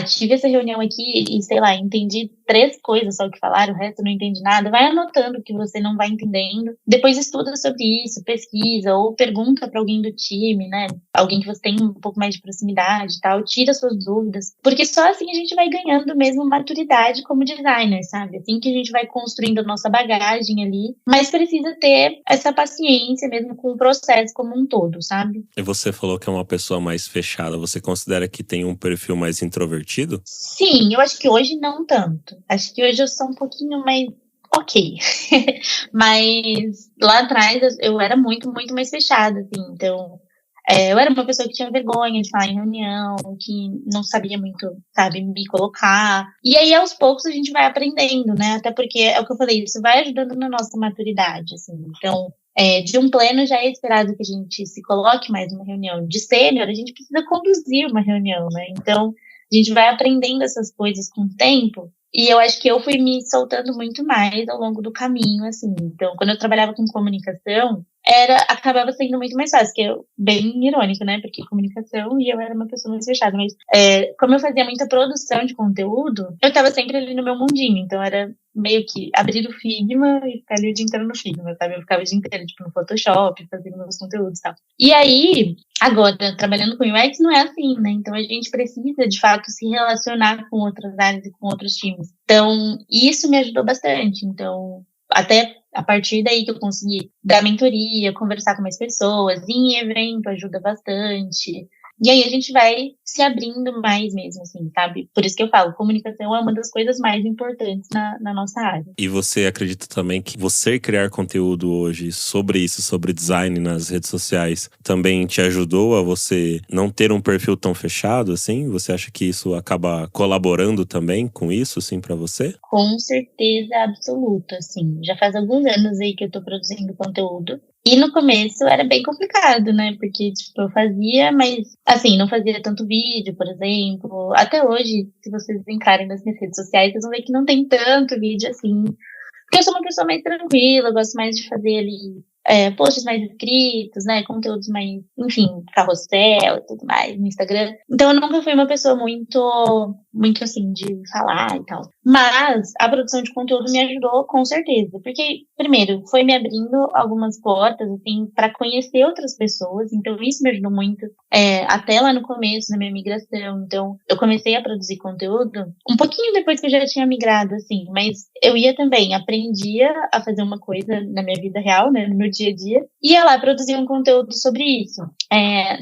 tive essa reunião aqui e, sei lá, entendi 3 coisas só que falaram, o resto não entendi nada, vai anotando o que você não vai entendendo, depois estuda sobre isso, pesquisa, ou pergunta para alguém do time, né, alguém que você tem um pouco mais de proximidade e tal, tira suas dúvidas, porque só assim a gente vai ganhando mesmo maturidade como designer, sabe, assim que a gente vai construindo a nossa bagagem ali, mas precisa ter essa paciência mesmo com o processo como um todo, sabe? E você falou que é uma pessoa mais fechada, você considera que tem um perfil mais introvertido? Sim, eu acho que hoje não tanto. Acho que hoje eu sou um pouquinho mais ok. Mas lá atrás eu era muito, muito mais fechada, assim. Então, eu era uma pessoa que tinha vergonha de falar em reunião, que não sabia muito, sabe, me colocar. E aí, aos poucos, a gente vai aprendendo, né? Até porque, é o que eu falei, isso vai ajudando na nossa maturidade, assim. Então, de um pleno já é esperado que a gente se coloque mais numa reunião. De sênior, a gente precisa conduzir uma reunião, né? Então, a gente vai aprendendo essas coisas com o tempo. E eu acho que eu fui me soltando muito mais ao longo do caminho, assim. Então, quando eu trabalhava com comunicação, acabava sendo muito mais fácil, que é bem irônico, né? Porque comunicação e eu era uma pessoa mais fechada. Mas, como eu fazia muita produção de conteúdo, eu tava sempre ali no meu mundinho. Então, era meio que abrir o Figma e ficar ali o dia inteiro no Figma, sabe? Eu ficava o dia inteiro, tipo, no Photoshop, fazendo meus conteúdos e tal. E aí, agora, trabalhando com UX não é assim, né? Então, a gente precisa, de fato, se relacionar com outras áreas e com outros times. Então, isso me ajudou bastante. Então, até a partir daí que eu consegui dar mentoria, conversar com mais pessoas, ir em evento ajuda bastante. E aí a gente vai se abrindo mais mesmo, assim, sabe? Por isso que eu falo, comunicação é uma das coisas mais importantes na nossa área. E você acredita também que você criar conteúdo hoje sobre isso, sobre design nas redes sociais, também te ajudou a você não ter um perfil tão fechado, assim? Você acha que isso acaba colaborando também com isso, assim, pra você? Com certeza absoluta, assim. Já faz alguns anos aí que eu tô produzindo conteúdo. E no começo era bem complicado, né? Porque, tipo, eu fazia, mas, assim, não fazia tanto vídeo, por exemplo. Até hoje, se vocês entrarem nas minhas redes sociais, vocês vão ver que não tem tanto vídeo, assim. Porque eu sou uma pessoa mais tranquila, eu gosto mais de fazer ali posts mais escritos, né? Conteúdos mais, enfim, carrossel e tudo mais no Instagram. Então eu nunca fui uma pessoa muito muito assim, de falar e tal. Mas a produção de conteúdo me ajudou com certeza. Porque, primeiro, foi me abrindo algumas portas, assim, para conhecer outras pessoas. Então, isso me ajudou muito. Até lá no começo, na minha migração. Então, eu comecei a produzir conteúdo um pouquinho depois que eu já tinha migrado, assim. Mas eu ia também, aprendia a fazer uma coisa na minha vida real, né, no meu dia a dia. Ia lá produzir um conteúdo sobre isso.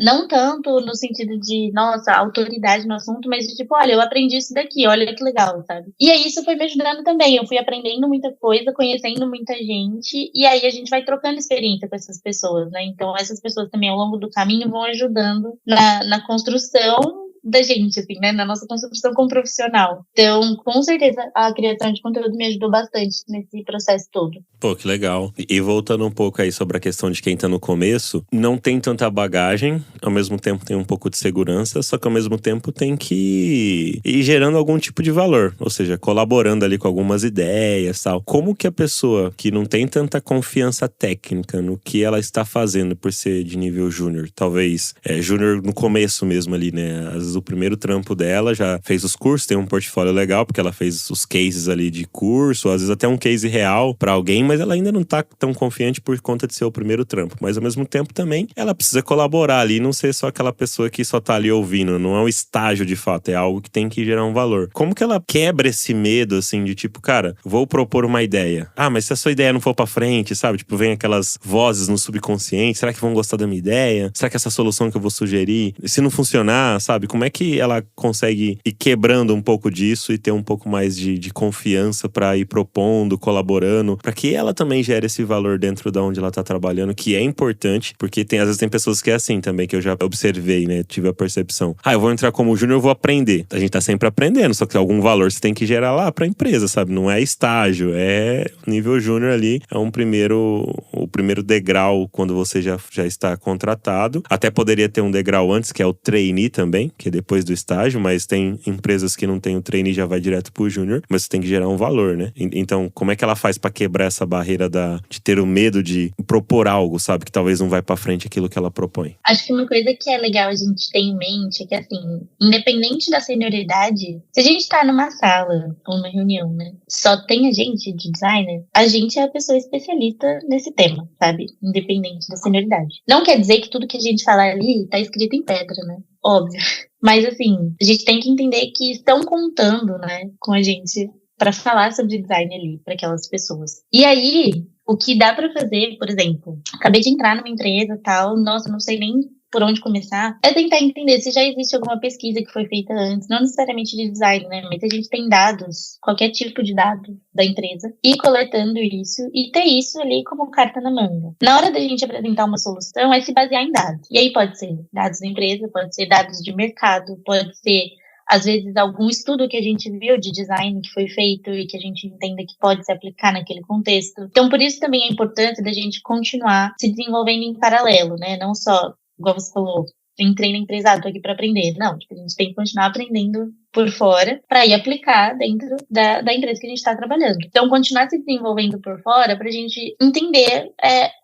Não tanto no sentido de, nossa, autoridade no assunto, mas de tipo, olha, eu aprendi isso daqui, olha que legal, sabe? E aí isso foi me ajudando também. Eu fui aprendendo muita coisa, conhecendo muita gente, e aí a gente vai trocando experiência com essas pessoas, né? Então essas pessoas também ao longo do caminho vão ajudando na construção da gente, assim, né? Na nossa construção como profissional. Então, com certeza, a criação de conteúdo me ajudou bastante nesse processo todo. Pô, que legal. E voltando um pouco aí sobre a questão de quem tá no começo, não tem tanta bagagem, ao mesmo tempo tem um pouco de segurança, só que ao mesmo tempo tem que ir gerando algum tipo de valor, ou seja, colaborando ali com algumas ideias e tal. Como que a pessoa que não tem tanta confiança técnica no que ela está fazendo por ser de nível júnior, talvez júnior no começo mesmo ali, né? Às vezes o primeiro trampo dela já fez os cursos, tem um portfólio legal, porque ela fez os cases ali de curso, às vezes até um case real pra alguém, mas ela ainda não tá tão confiante por conta de ser o primeiro trampo. Mas ao mesmo tempo também, ela precisa colaborar ali, não ser só aquela pessoa que só tá ali ouvindo, não é um estágio de fato, é algo que tem que gerar um valor. Como que ela quebra esse medo, assim, de tipo, cara, vou propor uma ideia. Ah, mas se a sua ideia não for pra frente, sabe? Tipo, vem aquelas vozes no subconsciente, será que vão gostar da minha ideia? Será que essa solução que eu vou sugerir, se não funcionar, sabe? Como é que ela consegue ir quebrando um pouco disso e ter um pouco mais de confiança pra ir propondo, colaborando, pra que ela também gere esse valor dentro de onde ela tá trabalhando, que é importante, porque às vezes tem pessoas que é assim também, que eu já observei, né? Tive a percepção. Eu vou entrar como júnior, eu vou aprender. A gente tá sempre aprendendo, só que algum valor você tem que gerar lá pra empresa, sabe? Não é estágio, é nível júnior ali, é o primeiro degrau quando você já está contratado. Até poderia ter um degrau antes, que é o trainee também, que é depois do estágio, mas tem empresas que não tem o trainee e já vai direto pro júnior, mas você tem que gerar um valor, né? Então, como é que ela faz pra quebrar essa barreira de ter o medo de propor algo, sabe? Que talvez não vai pra frente aquilo que ela propõe. Acho que uma coisa que é legal a gente ter em mente é que, assim, independente da senioridade, se a gente tá numa sala ou numa reunião, né, só tem a gente de designer, a gente é a pessoa especialista nesse tema, sabe? Independente da senioridade. Não quer dizer que tudo que a gente falar ali tá escrito em pedra, né? Óbvio. Mas, assim, a gente tem que entender que estão contando, né, com a gente para falar sobre design ali para aquelas pessoas. E aí, o que dá para fazer, por exemplo, acabei de entrar numa empresa e tal, nossa, não sei nem por onde começar, é tentar entender se já existe alguma pesquisa que foi feita antes, não necessariamente de design, né, mas a gente tem dados, qualquer tipo de dado da empresa, e coletando isso, e ter isso ali como carta na manga. Na hora da gente apresentar uma solução, é se basear em dados. E aí pode ser dados da empresa, pode ser dados de mercado, pode ser às vezes algum estudo que a gente viu de design que foi feito e que a gente entenda que pode se aplicar naquele contexto. Então, por isso também a importância da gente continuar se desenvolvendo em paralelo, né? Não só, igual você falou, entrei na empresa, tô aqui para aprender. Não, tipo, a gente tem que continuar aprendendo por fora para ir aplicar dentro da empresa que a gente está trabalhando. Então, continuar se desenvolvendo por fora para a gente entender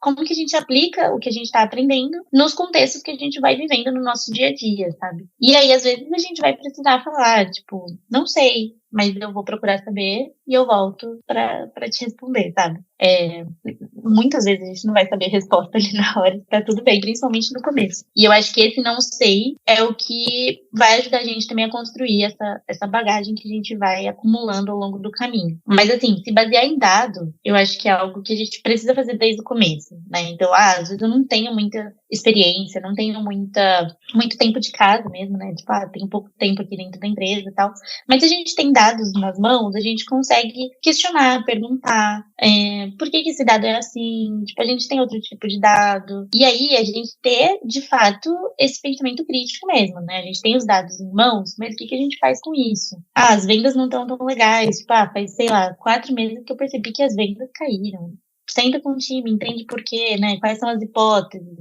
como que a gente aplica o que a gente está aprendendo nos contextos que a gente vai vivendo no nosso dia a dia, sabe? E aí, às vezes, a gente vai precisar falar, tipo, não sei, mas eu vou procurar saber e eu volto para te responder, sabe? Muitas vezes a gente não vai saber a resposta ali na hora, tá tudo bem, principalmente no começo. E eu acho que esse não sei é o que vai ajudar a gente também a construir essa bagagem que a gente vai acumulando ao longo do caminho. Mas assim, se basear em dado, eu acho que é algo que a gente precisa fazer desde o começo, né? Então, às vezes eu não tenho muita experiência, não tenho muito tempo de casa mesmo, né? Tipo, tenho pouco tempo aqui dentro da empresa e tal. Mas se a gente tem dados nas mãos, a gente consegue questionar, perguntar, por que esse dado é assim? Tipo, a gente tem outro tipo de dado. E aí, a gente ter, de fato, esse pensamento crítico mesmo, né? A gente tem os dados em mãos, mas o que a gente faz com isso? As vendas não estão tão legais. Tipo, faz, sei lá, 4 meses que eu percebi que as vendas caíram. Senta com o time, entende por quê, né? Quais são as hipóteses.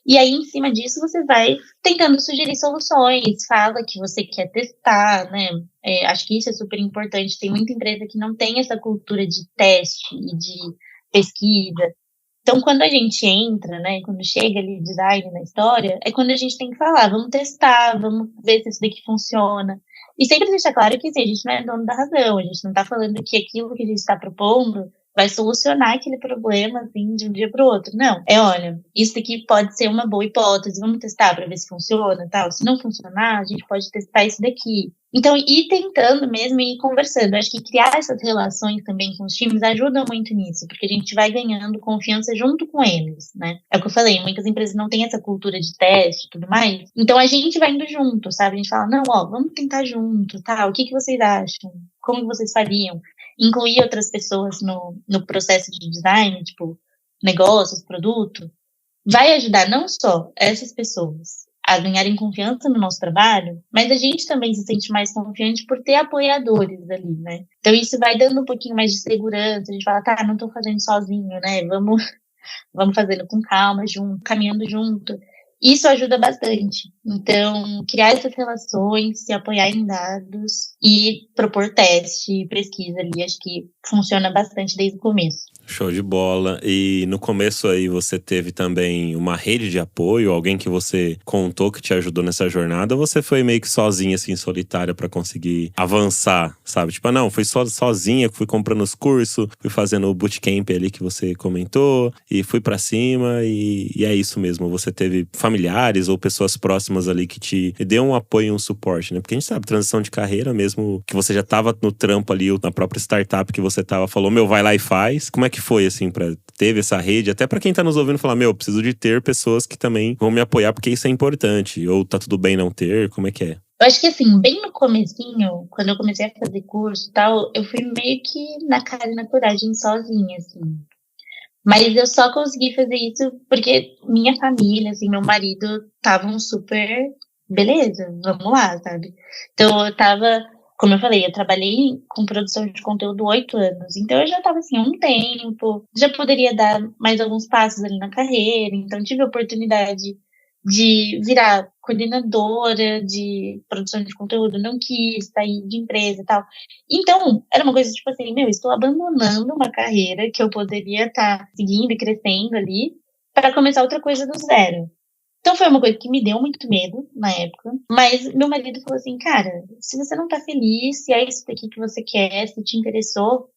E aí, em cima disso, você vai tentando sugerir soluções, fala que você quer testar, né? Acho que isso é super importante. Tem muita empresa que não tem essa cultura de teste e de pesquisa. Então, quando a gente entra, né, quando chega ali design na história, é quando a gente tem que falar, vamos testar, vamos ver se isso daqui funciona. E sempre deixar claro que assim, a gente não é dono da razão, a gente não tá falando que aquilo que a gente está propondo vai solucionar aquele problema, assim, de um dia para o outro. Não, olha, isso aqui pode ser uma boa hipótese, vamos testar para ver se funciona, tal. Se não funcionar, a gente pode testar isso daqui. Então, ir tentando mesmo e ir conversando. Eu acho que criar essas relações também com os times ajuda muito nisso, porque a gente vai ganhando confiança junto com eles, né? É o que eu falei, muitas empresas não têm essa cultura de teste e tudo mais. Então, a gente vai indo junto, sabe? A gente fala, não, vamos tentar junto, tal. O que vocês acham? Como vocês fariam? Incluir outras pessoas no processo de design, tipo, negócios, produto, vai ajudar não só essas pessoas a ganharem confiança no nosso trabalho, mas a gente também se sente mais confiante por ter apoiadores ali, né? Então isso vai dando um pouquinho mais de segurança, a gente fala, tá, não tô fazendo sozinho, né? Vamos fazendo com calma, junto, caminhando junto. Isso ajuda bastante. Então, criar essas relações, se apoiar em dados e propor teste, pesquisa ali, acho que funciona bastante desde o começo. Show de bola. E no começo aí você teve também uma rede de apoio, alguém que você contou que te ajudou nessa jornada, ou você foi meio que sozinha, assim, solitária pra conseguir avançar, sabe? Tipo, não, fui sozinha, fui comprando os cursos, fui fazendo o bootcamp ali que você comentou, e fui pra cima, e é isso mesmo. Você teve familiares ou pessoas próximas ali que te deu um apoio e um suporte, né? Porque a gente sabe, transição de carreira mesmo, que você já tava no trampo ali, na própria startup que você tava, falou, vai lá e faz. Como é que foi, assim, teve essa rede? Até pra quem tá nos ouvindo falar, preciso de ter pessoas que também vão me apoiar, porque isso é importante. Ou tá tudo bem não ter? Como é que é? Eu acho que, assim, bem no comecinho, quando eu comecei a fazer curso e tal, eu fui meio que na cara e na coragem sozinha, assim. Mas eu só consegui fazer isso porque minha família, assim, meu marido, estavam super, beleza, vamos lá, sabe? Então eu tava, como eu falei, eu trabalhei com produção de conteúdo 8 anos, então eu já tava assim, há um tempo, já poderia dar mais alguns passos ali na carreira, então tive a oportunidade de virar coordenadora de produção de conteúdo, não quis sair de empresa e tal. Então, era uma coisa tipo assim, estou abandonando uma carreira que eu poderia estar seguindo e crescendo ali para começar outra coisa do zero. Então foi uma coisa que me deu muito medo na época, mas meu marido falou assim, cara, se você não tá feliz, se é isso daqui que você quer, se te interessou,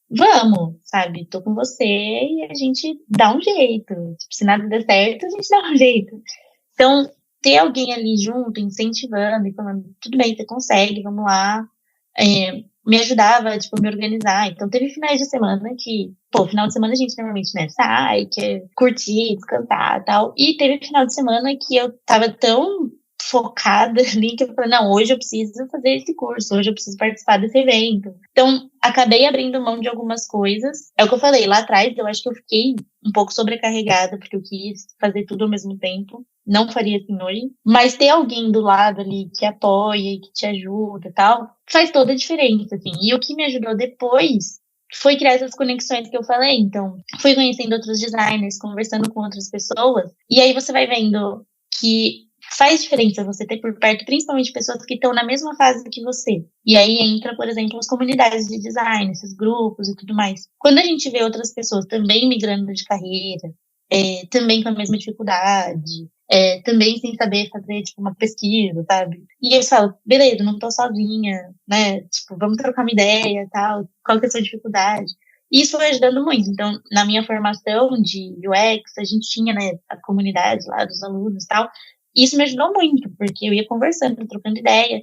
vamos, sabe? Tô com você e a gente dá um jeito. Tipo, se nada der certo, a gente dá um jeito. Então, ter alguém ali junto, incentivando e falando, tudo bem, você consegue, vamos lá, me ajudava, tipo, me organizar. Então, teve finais de semana que, final de semana a gente normalmente, né, sai, quer curtir, descansar e tal. E teve final de semana que eu tava tão focada ali que eu falei, não, hoje eu preciso fazer esse curso, hoje eu preciso participar desse evento. Então, acabei abrindo mão de algumas coisas. É o que eu falei, lá atrás eu acho que eu fiquei um pouco sobrecarregada, porque eu quis fazer tudo ao mesmo tempo. Não faria assim hoje. Mas ter alguém do lado ali que apoia e que te ajuda e tal, faz toda a diferença, assim. E o que me ajudou depois foi criar essas conexões que eu falei. Então, fui conhecendo outros designers, conversando com outras pessoas. E aí você vai vendo que faz diferença você ter por perto, principalmente pessoas que estão na mesma fase que você. E aí entra, por exemplo, as comunidades de design, esses grupos e tudo mais. Quando a gente vê outras pessoas também migrando de carreira, também com a mesma dificuldade, também sem saber fazer, tipo, uma pesquisa, sabe? E eles falam, beleza, não tô sozinha, né? Tipo, vamos trocar uma ideia e tal, qual que é a sua dificuldade? E isso foi ajudando muito. Então, na minha formação de UX, a gente tinha, né, a comunidade lá dos alunos e tal. Isso me ajudou muito, porque eu ia conversando, trocando ideia.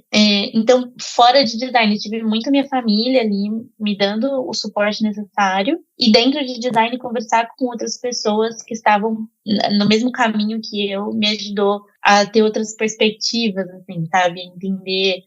Então, fora de design, eu tive muito minha família ali me dando o suporte necessário. E dentro de design, conversar com outras pessoas que estavam no mesmo caminho que eu, me ajudou a ter outras perspectivas, assim, sabe? Entender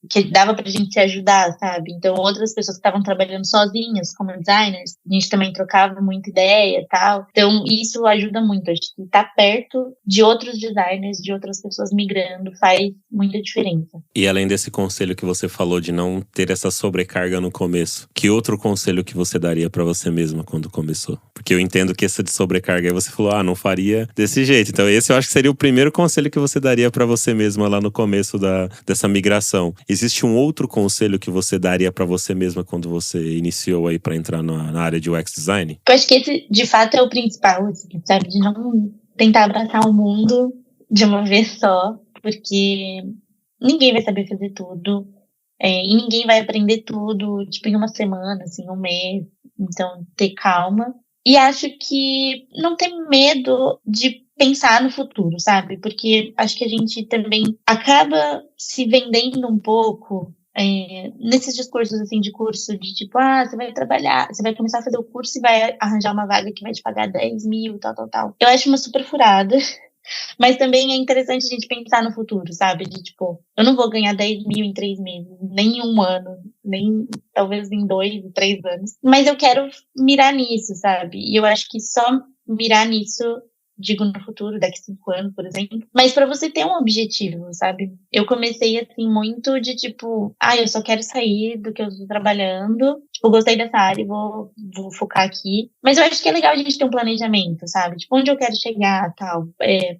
que dava pra gente se ajudar, sabe? Então, outras pessoas que estavam trabalhando sozinhas, como designers, a gente também trocava muita ideia e tal. Então, isso ajuda muito. Acho que estar perto de outros designers, de outras pessoas migrando, faz muita diferença. E além desse conselho que você falou de não ter essa sobrecarga no começo, que outro conselho que você daria pra você mesma quando começou? Porque eu entendo que essa de sobrecarga aí você falou, não faria desse jeito. Então esse eu acho que seria o primeiro conselho que você daria pra você mesma lá no começo dessa migração. Existe um outro conselho que você daria pra você mesma quando você iniciou aí pra entrar na área de UX design? Eu acho que esse, de fato, é o principal, assim, sabe? De não tentar abraçar o mundo de uma vez só, porque ninguém vai saber fazer tudo, e ninguém vai aprender tudo, tipo, em uma semana, assim, um mês. Então, ter calma. E acho que não ter medo de pensar no futuro, sabe? Porque acho que a gente também acaba se vendendo um pouco nesses discursos, assim, de curso, de tipo, você vai trabalhar, você vai começar a fazer o curso e vai arranjar uma vaga que vai te pagar 10 mil, tal, tal, tal. Eu acho uma super furada. Mas também é interessante a gente pensar no futuro, sabe? De tipo, eu não vou ganhar 10 mil em 3 meses, nem em um ano, nem talvez em 2, 3 anos. Mas eu quero mirar nisso, sabe? E eu acho que só mirar nisso, digo no futuro, daqui 5 anos, por exemplo. Mas pra você ter um objetivo, sabe? Eu comecei assim muito de tipo, eu só quero sair do que eu tô trabalhando. Tipo, gostei dessa área e vou focar aqui. Mas eu acho que é legal a gente ter um planejamento, sabe? Tipo, onde eu quero chegar, tal.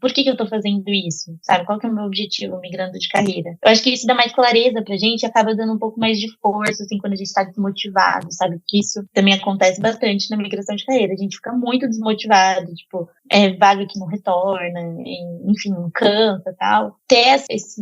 Por que eu tô fazendo isso, sabe? Qual que é o meu objetivo migrando de carreira? Eu acho que isso dá mais clareza pra gente e acaba dando um pouco mais de força, assim, quando a gente tá desmotivado, sabe? Porque isso também acontece bastante na migração de carreira. A gente fica muito desmotivado, tipo, vaga que não retorna, enfim, cansa e tal. Ter esse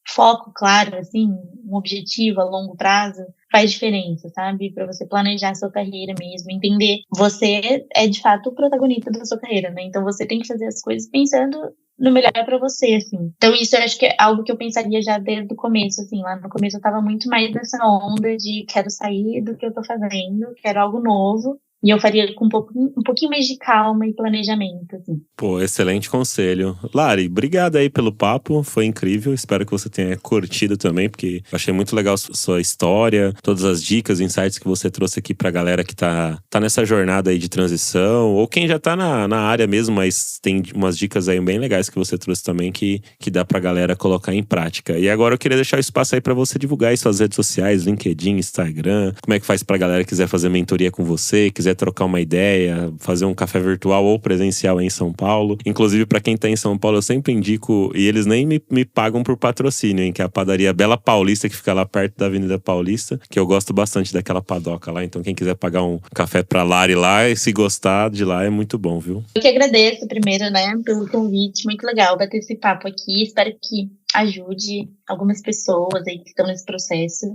foco claro, assim, um objetivo a longo prazo, faz diferença, sabe? Para você planejar a sua carreira mesmo, entender. Você é, de fato, o protagonista da sua carreira, né? Então você tem que fazer as coisas pensando no melhor para você, assim. Então isso eu acho que é algo que eu pensaria já desde o começo, assim. Lá no começo eu tava muito mais nessa onda de quero sair do que eu tô fazendo, quero algo novo. E eu faria com um pouquinho mais de calma e planejamento, assim. Pô, excelente conselho. Lari, obrigado aí pelo papo, foi incrível. Espero que você tenha curtido também, porque eu achei muito legal sua história, todas as dicas, insights que você trouxe aqui pra galera que tá nessa jornada aí de transição, ou quem já tá na área mesmo, mas tem umas dicas aí bem legais que você trouxe também que dá pra galera colocar em prática. E agora eu queria deixar o espaço aí pra você divulgar aí suas redes sociais, LinkedIn, Instagram, como é que faz pra galera que quiser fazer mentoria com você, quiser trocar uma ideia, fazer um café virtual ou presencial aí em São Paulo. Inclusive, pra quem tá em São Paulo, eu sempre indico, e eles nem me pagam por patrocínio, hein, que é a padaria Bela Paulista, que fica lá perto da Avenida Paulista, que eu gosto bastante daquela padoca lá. Então, quem quiser pagar um café pra Lari lá, e se gostar de lá, é muito bom, viu? Eu que agradeço primeiro, né, pelo convite. Muito legal bater esse papo aqui. Espero que ajude algumas pessoas aí que estão nesse processo.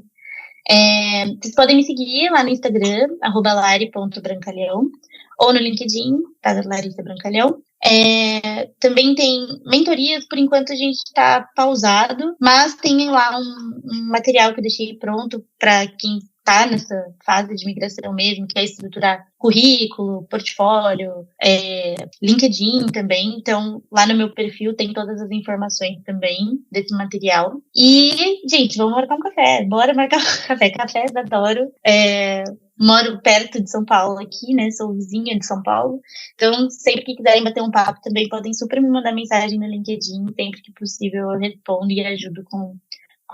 Vocês podem me seguir lá no Instagram, @lari.brancalhão, ou no LinkedIn, tá? Larissa Brancalhão. Também tem mentorias, por enquanto a gente está pausado, mas tem lá um material que eu deixei pronto para quem está nessa fase de migração mesmo, que é estruturar currículo, portfólio, LinkedIn também. Então, lá no meu perfil tem todas as informações também desse material. E, gente, vamos marcar um café. Bora marcar um café. Cafés, adoro. Moro perto de São Paulo aqui, né? Sou vizinha de São Paulo. Então, sempre que quiserem bater um papo, também podem super me mandar mensagem no LinkedIn. Sempre que possível eu respondo e ajudo com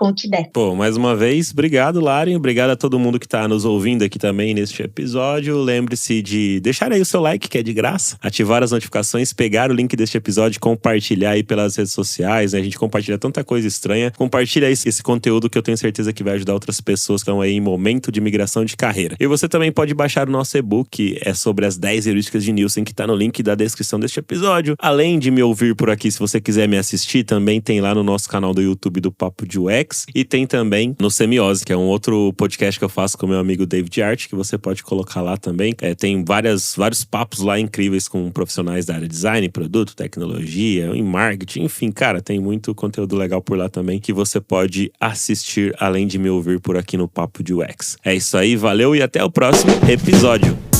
o que der. Pô, mais uma vez, obrigado, Lari. Obrigado a todo mundo que tá nos ouvindo aqui também neste episódio. Lembre-se de deixar aí o seu like, que é de graça, ativar as notificações, pegar o link deste episódio, compartilhar aí pelas redes sociais, né? A gente compartilha tanta coisa estranha. Compartilha esse conteúdo que eu tenho certeza que vai ajudar outras pessoas que estão aí em momento de migração de carreira. E você também pode baixar o nosso e-book, que é sobre as 10 heurísticas de Nielsen, que tá no link da descrição deste episódio. Além de me ouvir por aqui, se você quiser me assistir, também tem lá no nosso canal do YouTube do Papo de UX. E tem também no Semiose, que é um outro podcast que eu faço com meu amigo David Art, que você pode colocar lá também. Tem vários papos lá incríveis com profissionais da área de design, produto, tecnologia, em marketing, enfim, cara, tem muito conteúdo legal por lá também que você pode assistir, além de me ouvir por aqui no Papo de UX. É isso aí, valeu e até o próximo episódio.